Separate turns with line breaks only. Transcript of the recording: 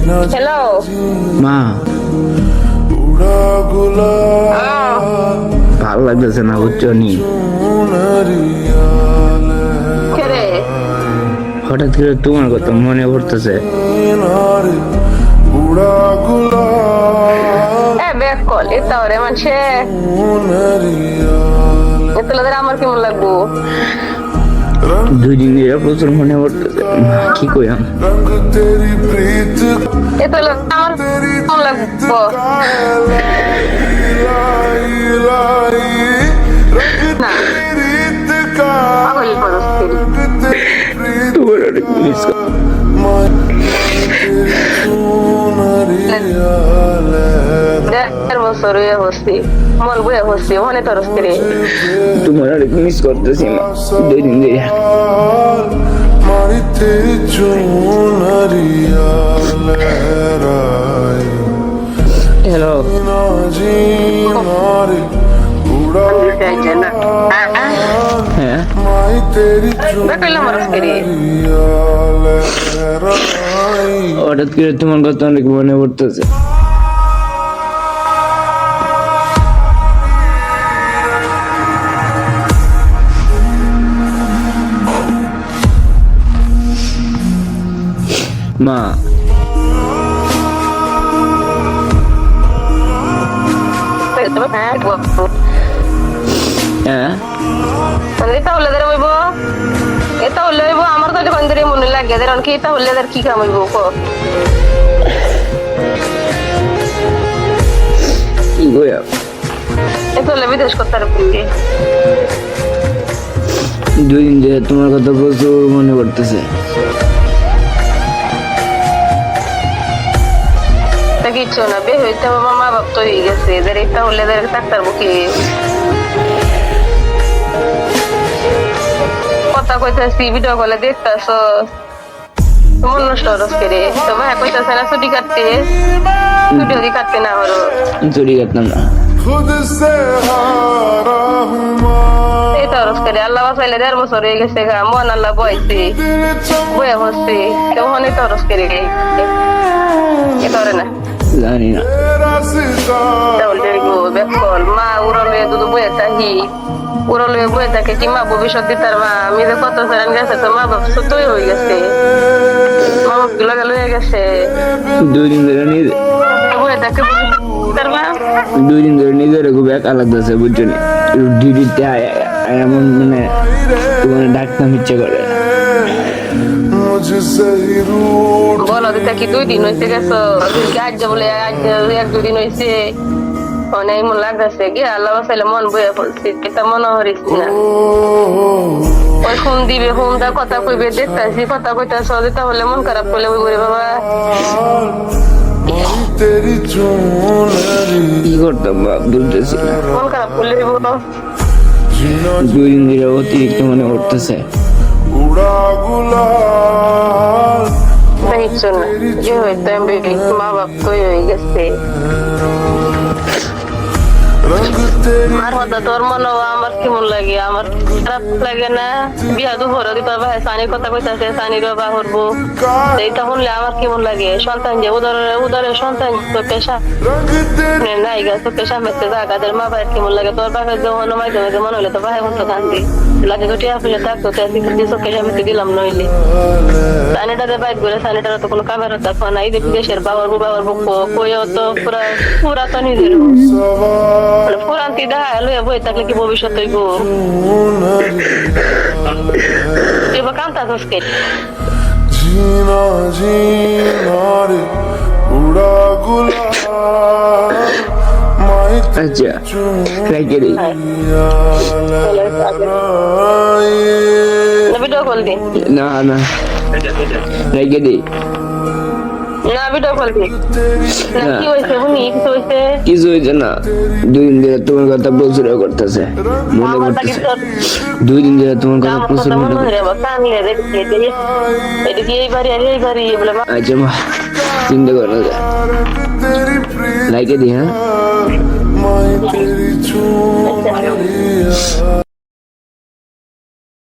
hello
মা ভালো লাগতেছে না বুঝছো নি
রে
হঠাৎ করে তোমার কথা মনে পড়তেছে
ব্যাক কল এটা ওরে মানুষে এতলাদের আমার কেমন লাগবো
দুই দিন ধরে প্রচুর মনে পড়তেছে কি কইয়াম
এতলা আমার কেমন লাগবো না পাগল
তোমার অনেক মিস
বছর হয়ে বসছি মন বয়ে বসছি ওখানে তরস করে
তোমার অনেক মিস করতেছি মা দুই দিন ধরে হ্যালো হ্যাঁ হঠাৎ করে তোমার কথা অনেক মনে পড়তেছে মা হ্যাঁ
এটা হলে হইব এটা হলে হইব আমার তো যখন ধরে মনে লাগে কারণ কি এটা হলে কি কাম হইব
কি কইয়া
এটা হলে বিদেশ করতে পারবি
দুই দিন ধরে তোমার কথা প্রচুর মনে পড়তেছে
কিচ্ছু না বে হইতে বাবা মা বাপ তো হয়ে গেছে এদের এটা হলে এদের ডাক্তার বুকে কথা কইতাছি ভিডিও কলে দেখতাছ মন নষ্ট হরস করে তো ভাই কইতাছে না ছুটি কাটতে ভিডিও দি কাটতে না হরো
চুরি কাটতাম না
এই তো হরস করে আল্লাহ বাসাইলে 1.5 বছর হয়ে গেছে গা মন আল্লাহ বইছে বয়ে হচ্ছে কেউ হনে তো হরস করে এ করে না
জানি না
মা উড়লে দুধ বয়ে থাকি উড়লে বয়ে থাকে কি মা ভবিষ্যৎ দিতার মা আমি যে কত ফেরান গেছে তো মা বাপ সত্যই হয়ে গেছে মা বাপ গুলো গেল হয়ে গেছে
দুই দিন ধরে
বয়ে থাকে তার মা
দুই দিন ধরে নিজের খুব এক আলাদা আছে বুঝছো নি ডিউটিতে এমন মানে তোমার ডাকতাম ইচ্ছে করে
বলো দিতে কি 2 দিন হয়েছে গেছো আজ বলে আজ 1-2 দিন হয়েছে অনেক মন লাগতেছে গিয়ে আল্লাহ বাসাইলে মন বয়ে ফেলছি এটা মনে হরিস না ওই ফোন দিবে ফোন দা কথা কইবে দেখতেছি কথা কইতাছ তাহলে মন খারাপ করলে ওই করে বাবা
কি করতাম বুঝতেছি না
মন খারাপ করলে বলো
দুই দিন ধরে অতিরিক্ত মনে পড়তেছে
কিচ্ছু না যে হইতো মা বাপ তো হয়ে গেছে আর হতা তোর মনে আমার কেমন লাগে আমার খারাপ লাগে না বিয়া দুপুর দিতে ভাই সানির কথা কইতাছে সানির বা করবো এইটা শুনলে আমার কেমন লাগে সন্তান যে উদরে সন্তান তোকে নাই গা তোকে সামনে জায়গাদের মা ভাইয়ের কেমন লাগে তোর বাপের যখন মাধ্যমে মনে হলে তো ভাই হতো শান্তি লাগে তো টিয়া ফুলে থাকতো চোখের সামনে দিলাম নইলে সানিটারে বাইক করে সানিটার তো কোনো কামের দেখো না এই দেশের বাবার বুক কইও তো পুরা তো নিজের পুরান্তি দেখা লইয়া বই থাকলে কি ভবিষ্যৎ হইব এবার কান্তা ধসকে
আচ্ছা রেখে দিই
ভিডিও কল দি
না না রেখে দিই
না ভিডিও কল দি কি হয়েছে বুনি কিছু হয়েছে
কিছু হয়েছে না 2 দিন ধরে তোমার কথা প্রচুর করতেছে মনে করতেছে 2 দিন ধরে তোমার কথা প্রচুর মনে করতেছে আচ্ছা মা চিন্তা করো লাইকে দি হ্যাঁ